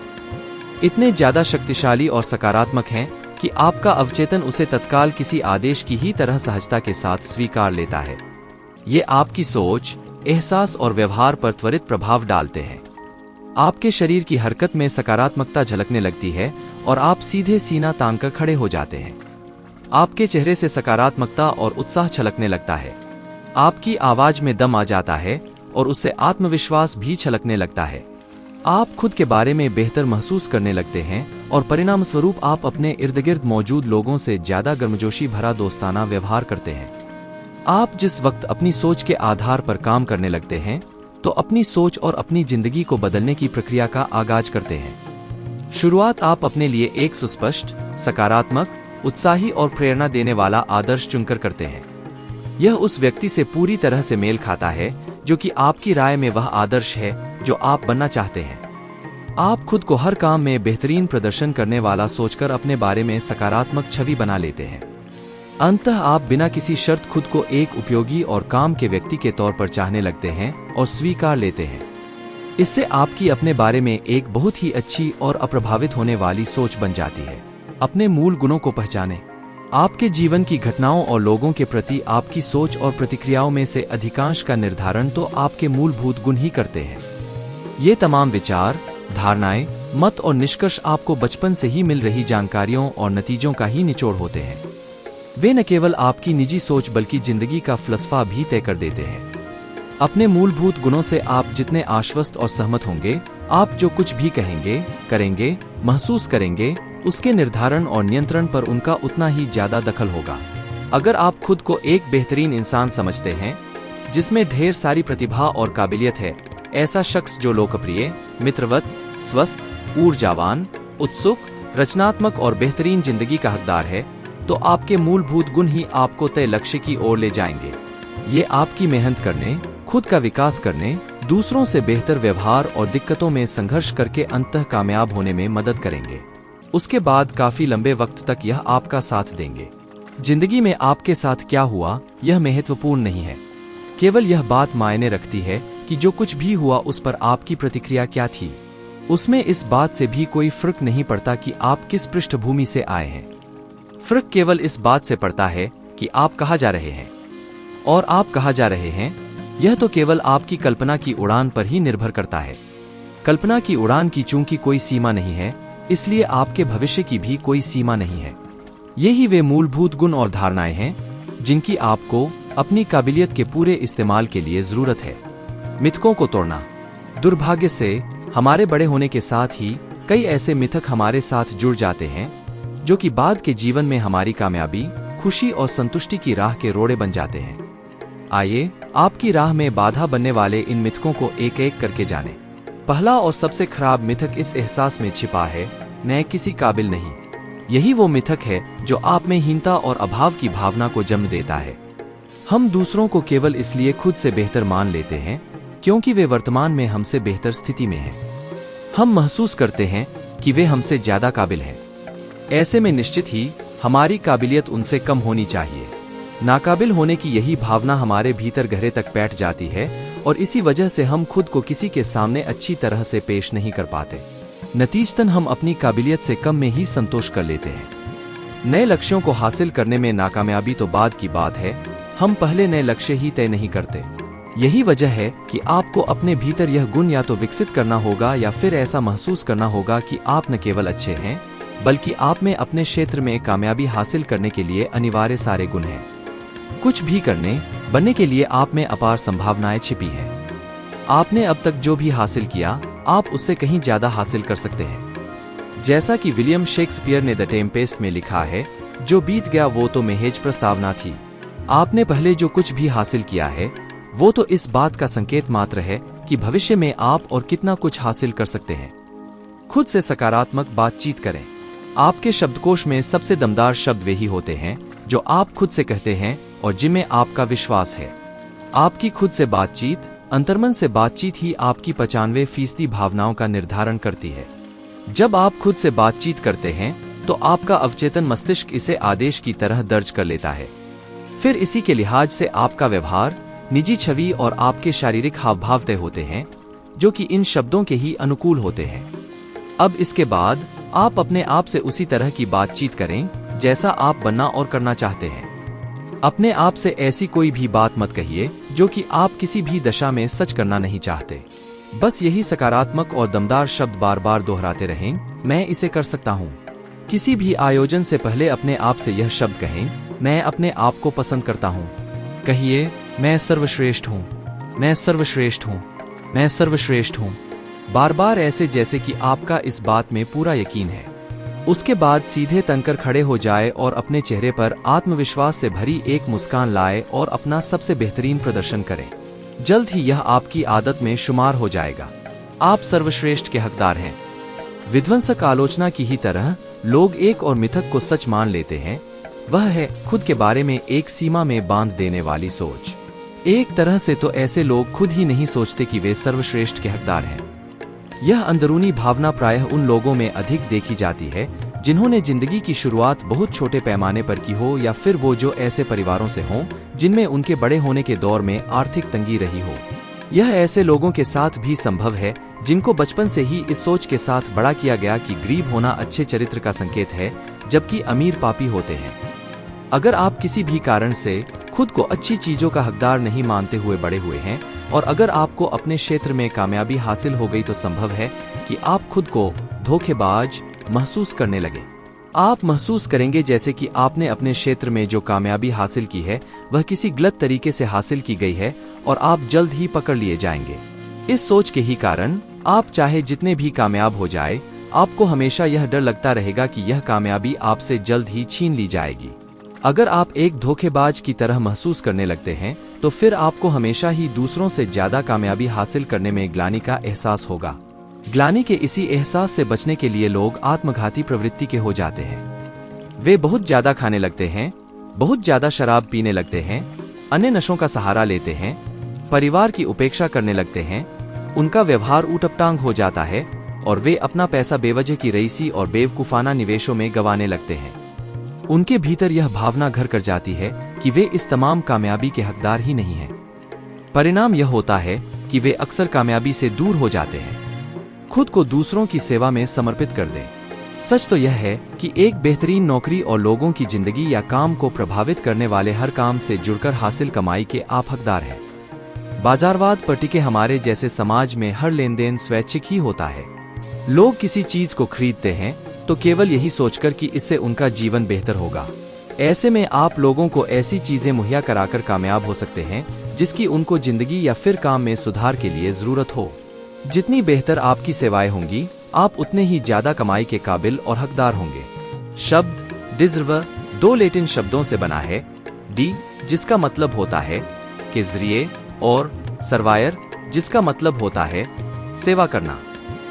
इतने ज्यादा शक्तिशाली और सकारात्मक हैं कि आपका अवचेतन उसे तत्काल किसी आदेश की ही तरह सहजता के साथ स्वीकार लेता है। ये आपकी सोच, एहसास और व्यवहार पर त्वरित प्रभाव डालते हैं। आपके शरीर की हरकत में सकारात्मकता झलकने लगती है और आप सीधे सीना तानकर खड़े हो जाते हैं। आपके चेहरे से सकारात्मकता और उत्साह छलकने लगता है। आपकी आवाज में दम आ जाता है और उससे आत्मविश्वास भी छलकने लगता है। आप खुद के बारे में बेहतर महसूस करने लगते हैं और परिणाम स्वरूप आप अपने इर्द गिर्द मौजूद लोगों से ज्यादा गर्मजोशी भरा दोस्ताना व्यवहार करते हैं। आप जिस वक्त अपनी सोच के आधार पर काम करने लगते हैं, तो अपनी सोच और अपनी जिंदगी को बदलने की प्रक्रिया का आगाज करते हैं। शुरुआत आप अपने लिए एक सुस्पष्ट, सकारात्मक, उत्साही और प्रेरणा देने वाला आदर्श चुनकर करते हैं। यह उस व्यक्ति से पूरी तरह से मेल खाता है जो कि आपकी राय में वह आदर्श है जो आप बनना चाहते हैं। आप खुद को हर काम में बेहतरीन प्रदर्शन करने वाला सोचकर अपने बारे में सकारात्मक छवि बना लेते हैं। अंततः आप बिना किसी शर्त खुद को एक उपयोगी और काम के व्यक्ति के तौर पर चाहने लगते हैं और स्वीकार लेते हैं। इससे आपकी अपने बारे में एक बहुत ही अच्छी और अप्रभावित होने वाली सोच बन जाती है। अपने मूल गुणों को पहचानें। आपके जीवन की घटनाओं और लोगों के प्रति आपकी सोच और प्रतिक्रियाओं में से अधिकांश का निर्धारण तो आपके मूलभूत गुण ही करते हैं। ये तमाम विचार, धारणाएं, मत और निष्कर्ष आपको बचपन से ही मिल रही जानकारियों और नतीजों का ही निचोड़ होते हैं। वे न केवल आपकी निजी सोच बल्कि जिंदगी का फलसफा भी तय कर देते हैं। अपने मूलभूत गुणों से आप जितने आश्वस्त और सहमत होंगे, आप जो कुछ भी कहेंगे, करेंगे, महसूस करेंगे, उसके निर्धारण और नियंत्रण पर उनका उतना ही ज्यादा दखल होगा। अगर आप खुद को एक बेहतरीन इंसान समझते हैं जिसमें ढेर सारी प्रतिभा और काबिलियत है, ऐसा शख्स जो लोकप्रिय, मित्रवत, स्वस्थ, ऊर्जावान, उत्सुक, रचनात्मक और बेहतरीन जिंदगी का हकदार है, तो आपके मूलभूत गुण ही आपको तय लक्ष्य की ओर ले जाएंगे। ये आपकी मेहनत करने, खुद का विकास करने, दूसरों से बेहतर व्यवहार और दिक्कतों में संघर्ष करके अंततः कामयाब होने में मदद करेंगे। उसके बाद काफी लंबे वक्त तक यह आपका साथ देंगे। जिंदगी में आपके साथ क्या हुआ यह महत्वपूर्ण नहीं है। केवल यह बात मायने रखती है कि जो कुछ भी हुआ उस पर आपकी प्रतिक्रिया क्या थी। उसमें इस बात से भी कोई फर्क नहीं पड़ता कि आप किस पृष्ठभूमि से आए हैं। फर्क केवल इस बात से पड़ता है कि आप कहाँ जा रहे हैं। और आप कहाँ जा रहे हैं, यह तो केवल आपकी कल्पना की उड़ान पर ही निर्भर करता है। कल्पना की उड़ान की चूंकि कोई सीमा नहीं है, इसलिए आपके भविष्य की भी कोई सीमा नहीं है। यही वे मूलभूत गुण और धारणाएं हैं जिनकी आपको अपनी काबिलियत के पूरे इस्तेमाल के लिए जरूरत है। मिथकों को तोड़ना। दुर्भाग्य से हमारे बड़े होने के साथ ही कई ऐसे मिथक हमारे साथ जुड़ जाते हैं जो कि बाद के जीवन में हमारी कामयाबी, खुशी और संतुष्टि की राह के रोड़े बन जाते हैं। आइए आपकी राह में बाधा बनने वाले इन मिथकों को एक एक करके जानें। पहला और सबसे खराब मिथक इस एहसास में छिपा है, मैं किसी काबिल नहीं। यही वो मिथक है जो आप में हीनता और अभाव की भावना को जन्म देता है। हम दूसरों को केवल इसलिए खुद से बेहतर मान लेते हैं क्योंकि वे वर्तमान में हमसे बेहतर स्थिति में हैं। हम महसूस करते हैं कि वे हमसे ज्यादा काबिल हैं। ऐसे में निश्चित ही हमारी काबिलियत उनसे कम होनी चाहिए। नाकाबिल होने की यही भावना हमारे भीतर गहरे तक बैठ जाती है और इसी वजह से हम खुद को किसी के सामने अच्छी तरह से पेश नहीं कर पाते। नतीजतन हम अपनी काबिलियत से कम में ही संतोष कर लेते हैं। नए लक्ष्यों को हासिल करने में नाकामयाबी तो बाद की बात है, हम पहले नए लक्ष्य ही तय नहीं करते। यही वजह है कि आपको अपने भीतर यह गुण या तो विकसित करना होगा या फिर ऐसा महसूस करना होगा कि आप न केवल अच्छे हैं बल्कि आप में अपने क्षेत्र में कामयाबी हासिल करने के लिए अनिवार्य सारे गुण हैं। कुछ भी करने, बनने के लिए आप में अपार संभावनाएं छिपी हैं। आपने अब तक जो भी हासिल किया, आप उससे कहीं ज्यादा हासिल कर सकते हैं। जैसा कि विलियम शेक्सपियर ने द टेम्पेस्ट में लिखा है, जो बीत गया वो तो महज प्रस्तावना थी। आपने पहले जो कुछ भी हासिल किया है वो तो इस बात का संकेत मात्र है कि भविष्य में आप और कितना कुछ हासिल कर सकते हैं। खुद से सकारात्मक बातचीत करें। आपके शब्दकोश में सबसे दमदार शब्द वे ही होते हैं जो आप खुद से कहते हैं और जिनमें आपका विश्वास है। आपकी खुद से बातचीत, अंतर्मन से बातचीत ही आपकी 95% भावनाओं का निर्धारण करती है। जब आप खुद से बातचीत करते हैं तो आपका अवचेतन मस्तिष्क इसे आदेश की तरह दर्ज कर लेता है। फिर इसी के लिहाज से आपका व्यवहार, निजी छवि और आपके शारीरिक हावभाव तय होते हैं, जो कि इन शब्दों के ही अनुकूल होते हैं। अब इसके बाद आप अपने आप से उसी तरह की बातचीत करें जैसा आप बनना और करना चाहते हैं। अपने आप से ऐसी कोई भी बात मत कहिए जो कि आप किसी भी दशा में सच करना नहीं चाहते। बस यही सकारात्मक और दमदार शब्द बार बार दोहराते रहें, मैं इसे कर सकता हूँ। किसी भी आयोजन से पहले अपने आप से यह शब्द कहें, मैं अपने आप को पसंद करता हूँ। कहिए, मैं सर्वश्रेष्ठ हूँ, मैं सर्वश्रेष्ठ हूँ, मैं सर्वश्रेष्ठ हूँ, बार बार ऐसे जैसे कि आपका इस बात में पूरा यकीन है। उसके बाद सीधे तनकर खड़े हो जाए और अपने चेहरे पर आत्मविश्वास से भरी एक मुस्कान लाए और अपना सबसे बेहतरीन प्रदर्शन करें। जल्द ही यह आपकी आदत में शुमार हो जाएगा। आप सर्वश्रेष्ठ के हकदार हैं। विध्वंसक आलोचना की ही तरह लोग एक और मिथक को सच मान लेते हैं, वह है खुद के बारे में एक सीमा में बांध देने वाली सोच। एक तरह से तो ऐसे लोग खुद ही नहीं सोचते कि वे सर्वश्रेष्ठ के हकदार हैं। यह अंदरूनी भावना प्रायः उन लोगों में अधिक देखी जाती है जिन्होंने जिंदगी की शुरुआत बहुत छोटे पैमाने पर की हो, या फिर वो जो ऐसे परिवारों से हों जिनमें उनके बड़े होने के दौर में आर्थिक तंगी रही हो। यह ऐसे लोगों के साथ भी संभव है जिनको बचपन से ही इस सोच के साथ बड़ा किया गया कि गरीब होना अच्छे चरित्र का संकेत है, जबकि अमीर पापी होते हैं। अगर आप किसी भी कारण से खुद को अच्छी चीजों का हकदार नहीं मानते हुए बड़े हुए हैं, और अगर आपको अपने क्षेत्र में कामयाबी हासिल हो गई, तो संभव है कि आप खुद को धोखेबाज महसूस करने लगे। आप महसूस करेंगे जैसे कि आपने अपने क्षेत्र में जो कामयाबी हासिल की है वह किसी गलत तरीके से हासिल की गई है और आप जल्द ही पकड़ लिए जाएंगे। इस सोच के ही कारण आप चाहे जितने भी कामयाब हो जाए, आपको हमेशा यह डर लगता रहेगा कि यह कामयाबी आपसे जल्द ही छीन ली जाएगी। अगर आप एक धोखेबाज की तरह महसूस करने लगते हैं तो फिर आपको हमेशा ही दूसरों से ज्यादा कामयाबी हासिल करने में ग्लानि का एहसास होगा। ग्लानि के इसी एहसास से बचने के लिए लोग आत्मघाती प्रवृत्ति के हो जाते हैं। वे बहुत ज्यादा खाने लगते हैं, बहुत ज्यादा शराब पीने लगते हैं, अन्य नशों का सहारा लेते हैं, परिवार की उपेक्षा करने लगते हैं, उनका व्यवहार ऊटपटांग हो जाता है और वे अपना पैसा बेवजह की रईसी और बेवकूफाना निवेशों में गंवाने लगते हैं। उनके भीतर यह भावना घर कर जाती है कि वे इस तमाम कामयाबी के हकदार ही नहीं हैं। परिणाम यह होता है कि वे अक्सर कामयाबी से दूर हो जाते हैं, खुद को दूसरों की सेवा में समर्पित कर दें। सच तो यह है कि एक बेहतरीन नौकरी और लोगों की जिंदगी या काम को प्रभावित करने वाले हर काम से जुड़कर हासिल कमाई के आप हकदार हैं। बाजारवाद पर टिके हमारे जैसे समाज में हर लेन देन स्वैच्छिक ही होता है। लोग किसी चीज को खरीदते हैं तो केवल यही सोचकर कि इससे उनका जीवन बेहतर होगा। ऐसे में आप लोगों को ऐसी चीजें मुहैया कराकर कामयाब हो सकते हैं जिसकी उनको जिंदगी या फिर काम में सुधार के लिए जरूरत हो। जितनी बेहतर आपकी सेवाएं होंगी, आप उतने ही ज्यादा कमाई के काबिल और हकदार होंगे। शब्द डिजर्व 2 लैटिन शब्दों से बना है, डी जिसका मतलब होता है के जरिए और सर्वायर जिसका मतलब होता है सेवा करना।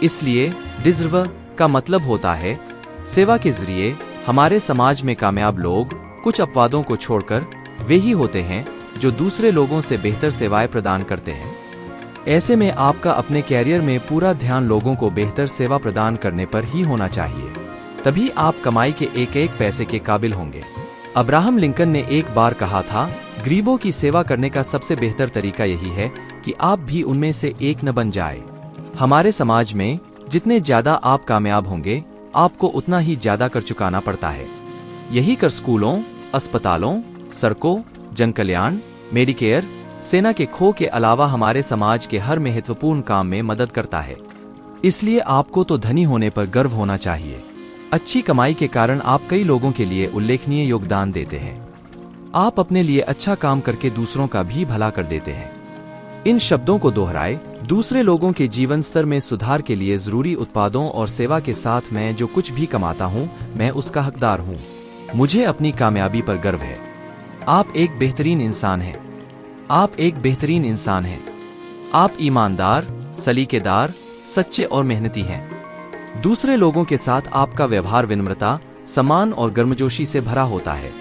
इसलिए डिजर्व का मतलब होता है सेवा के जरिए। हमारे समाज में कामयाब लोग कुछ अपवादों को छोड़कर वे ही होते हैं जो दूसरे लोगों से बेहतर सेवाएं प्रदान करते हैं। ऐसे में आपका अपने कैरियर में पूरा ध्यान लोगों को बेहतर सेवा प्रदान करने पर ही होना चाहिए, तभी आप कमाई के एक एक पैसे के काबिल होंगे। अब्राहम लिंकन ने एक बार कहा था, गरीबों की सेवा करने का सबसे बेहतर तरीका यही है कि आप भी उनमें से एक न बन जाए। हमारे समाज में जितने ज्यादा आप कामयाब होंगे, आपको उतना ही ज्यादा कर चुकाना पड़ता है। यही कर स्कूलों, अस्पतालों, सड़कों, जन कल्याण, मेडिकेयर, सेना के खो के अलावा हमारे समाज के हर महत्वपूर्ण काम में मदद करता है। इसलिए आपको तो धनी होने पर गर्व होना चाहिए। अच्छी कमाई के कारण आप कई लोगों के लिए उल्लेखनीय योगदान देते हैं। आप अपने लिए अच्छा काम करके दूसरों का भी भला कर देते हैं। इन शब्दों को दोहराए, दूसरे लोगों के जीवन स्तर में सुधार के लिए जरूरी उत्पादों और सेवा के साथ मैं जो कुछ भी कमाता हूं, मैं उसका हकदार हूं। मुझे अपनी कामयाबी पर गर्व है। आप एक बेहतरीन इंसान हैं। आप एक बेहतरीन इंसान हैं। आप ईमानदार, सलीकेदार, सच्चे और मेहनती हैं। दूसरे लोगों के साथ आपका व्यवहार विनम्रता, सम्मान और गर्मजोशी से भरा होता है।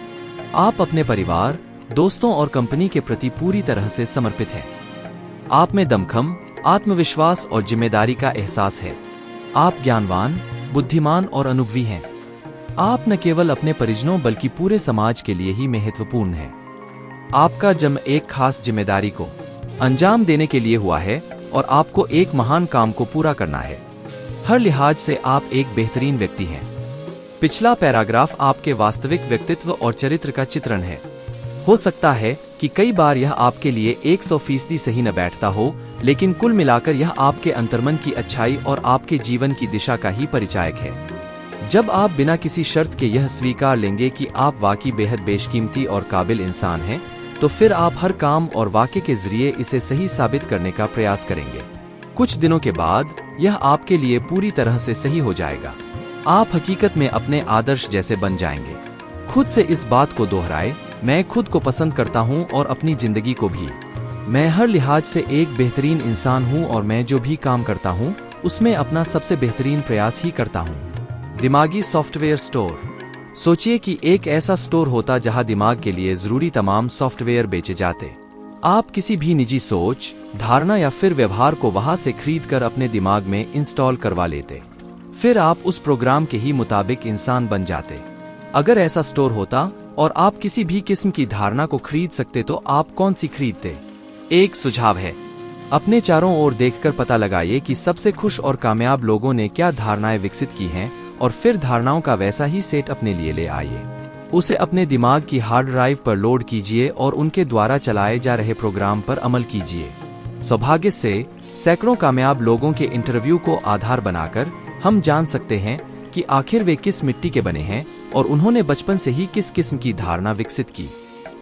आप अपने परिवार, दोस्तों और कंपनी के प्रति पूरी तरह से समर्पित हैं। आप में दमखम, आत्मविश्वास और जिम्मेदारी का एहसास है। आप ज्ञानवान, बुद्धिमान और अनुभवी हैं। आप न केवल अपने परिजनों बल्कि पूरे समाज के लिए ही महत्वपूर्ण हैं। आपका जन्म एक खास जिम्मेदारी को अंजाम देने के लिए हुआ है और आपको एक महान काम को पूरा करना है। हर लिहाज से आप एक बेहतरीन व्यक्ति हैं। पिछला पैराग्राफ आपके वास्तविक व्यक्तित्व और चरित्र का चित्रण है। हो सकता है कि कई बार यह आपके लिए 100% सही न बैठता हो, लेकिन कुल मिलाकर यह आपके अंतर्मन की अच्छाई और आपके जीवन की दिशा का ही परिचायक है। जब आप बिना किसी शर्त के यह स्वीकार लेंगे कि आप वाकई बेहद बेशकीमती और काबिल इंसान हैं, तो फिर आप हर काम और वाक्य के जरिए इसे सही साबित करने का प्रयास करेंगे। कुछ दिनों के बाद यह आपके लिए पूरी तरह से सही हो जाएगा। आप हकीकत में अपने आदर्श जैसे बन जाएंगे। खुद से इस बात को दोहराए, मैं खुद को पसंद करता हूं और अपनी जिंदगी को भी। मैं हर लिहाज से एक बेहतरीन इंसान हूं और मैं जो भी काम करता हूं उसमें अपना सबसे बेहतरीन प्रयास ही करता हूं। दिमागी सॉफ्टवेयर स्टोर। सोचिए कि एक ऐसा स्टोर होता जहां दिमाग के लिए जरूरी तमाम सॉफ्टवेयर बेचे जाते। आप किसी भी निजी सोच, धारणा या फिर व्यवहार को वहां से खरीद कर अपने दिमाग में इंस्टॉल करवा लेते। फिर आप उस प्रोग्राम के ही मुताबिक इंसान बन जाते। अगर ऐसा स्टोर होता और आप किसी भी किस्म की धारणा को खरीद सकते तो आप कौन सी खरीदते? एक सुझाव है, अपने चारों ओर देखकर पता लगाइए कि सबसे खुश और कामयाब लोगों ने क्या धारणाएं विकसित की हैं और फिर धारणाओं का वैसा ही सेट अपने लिए ले आइए। उसे अपने दिमाग की हार्ड ड्राइव पर लोड कीजिए और उनके द्वारा चलाए जा रहे प्रोग्राम पर अमल कीजिए। सौभाग्य से सैकड़ों कामयाब लोगों के इंटरव्यू को आधार बनाकर हम जान सकते हैं कि आखिर वे किस मिट्टी के बने हैं और उन्होंने बचपन से ही किस किस्म की धारणा विकसित की।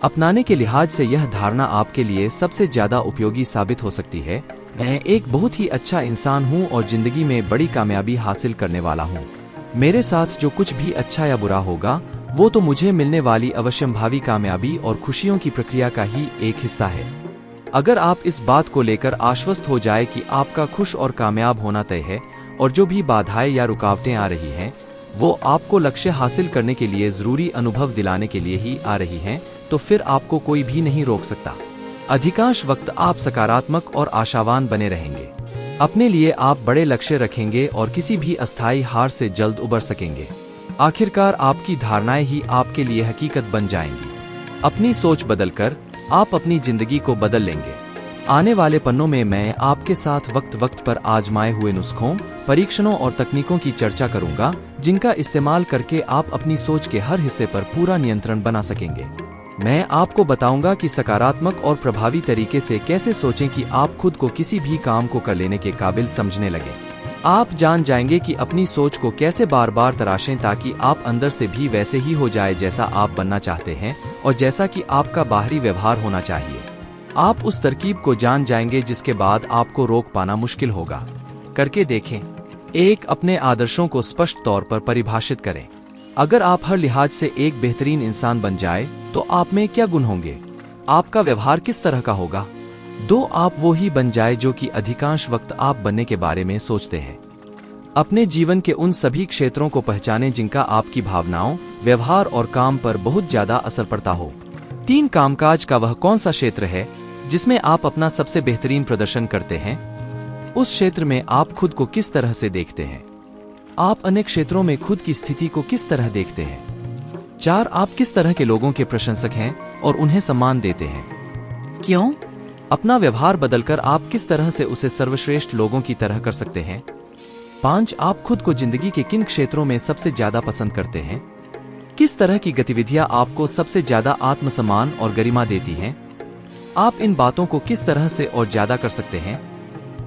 अपनाने के लिहाज से यह धारणा आपके लिए सबसे ज्यादा उपयोगी साबित हो सकती है। मैं एक बहुत ही अच्छा इंसान हूं और जिंदगी में बड़ी कामयाबी हासिल करने वाला हूं। मेरे साथ जो कुछ भी अच्छा या बुरा होगा वो तो मुझे मिलने वाली अवश्यंभावी कामयाबी और खुशियों की प्रक्रिया का ही एक हिस्सा है। अगर आप इस बात को लेकर आश्वस्त हो जाए कि आपका खुश और कामयाब होना तय है और जो भी बाधाएं या रुकावटें आ रही हैं वो आपको लक्ष्य हासिल करने के लिए जरूरी अनुभव दिलाने के लिए ही आ रही हैं, तो फिर आपको कोई भी नहीं रोक सकता। अधिकांश वक्त आप सकारात्मक और आशावान बने रहेंगे। अपने लिए आप बड़े लक्ष्य रखेंगे और किसी भी अस्थायी हार से जल्द उबर सकेंगे। आखिरकार आपकी धारणाएं ही आपके लिए हकीकत बन जाएंगी। अपनी सोच बदलकर आप अपनी जिंदगी को बदल लेंगे। आने वाले पन्नों में मैं आपके साथ वक्त वक्त पर आजमाए हुए नुस्खों, परीक्षणों और तकनीकों की चर्चा करूंगा जिनका इस्तेमाल करके आप अपनी सोच के हर हिस्से पर पूरा नियंत्रण बना सकेंगे। मैं आपको बताऊंगा कि सकारात्मक और प्रभावी तरीके से कैसे सोचें कि आप खुद को किसी भी काम को कर लेने के काबिल समझने लगे। आप जान जाएंगे कि अपनी सोच को कैसे बार बार तराशें ताकि आप अंदर से भी वैसे ही हो जाए जैसा आप बनना चाहते हैं और जैसा कि आपका बाहरी व्यवहार होना चाहिए। आप उस तरकीब को जान जाएंगे जिसके बाद आपको रोक पाना मुश्किल होगा। करके देखें। एक, अपने आदर्शों को स्पष्ट तौर पर परिभाषित करें। अगर आप हर लिहाज से एक बेहतरीन इंसान बन जाए तो आप में क्या गुण होंगे? आपका व्यवहार किस तरह का होगा? 2, आप वो ही बन जाए जो कि अधिकांश वक्त आप बनने के बारे में सोचते हैं। अपने जीवन के उन सभी क्षेत्रों को पहचानें जिनका आपकी भावनाओं, व्यवहार और काम पर बहुत ज्यादा असर पड़ता हो। 3, कामकाज का वह कौन सा क्षेत्र है जिसमें आप अपना सबसे बेहतरीन प्रदर्शन करते हैं? उस क्षेत्र में आप खुद को किस तरह से देखते हैं? आप अनेक क्षेत्रों में खुद की स्थिति को किस तरह देखते हैं? 4, आप किस तरह के लोगों के प्रशंसक हैं और उन्हें सम्मान देते हैं? क्यों? अपना व्यवहार बदलकर आप किस तरह से उसे सर्वश्रेष्ठ लोगों की तरह कर सकते हैं? 5, आप खुद को जिंदगी के किन क्षेत्रों में सबसे ज्यादा पसंद करते हैं? किस तरह की गतिविधियां आपको सबसे ज्यादा आत्मसम्मान और गरिमा देती हैं? आप इन बातों को किस तरह से और ज्यादा कर सकते हैं?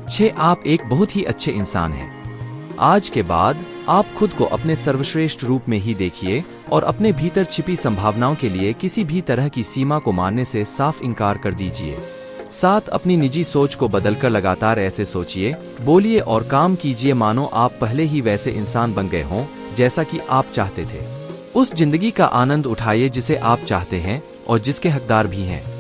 6, आप एक बहुत ही अच्छे इंसान हैं। आज के बाद आप खुद को अपने सर्वश्रेष्ठ रूप में ही देखिए और अपने भीतर छिपी संभावनाओं के लिए किसी भी तरह की सीमा को मानने से साफ इनकार कर दीजिए। 7, अपनी निजी सोच को बदलकर लगातार ऐसे सोचिए, बोलिए और काम कीजिए मानो आप पहले ही वैसे इंसान बन गए हों जैसा कि आप चाहते थे। उस जिंदगी का आनंद उठाइए जिसे आप चाहते हैं और जिसके हकदार भी हैं।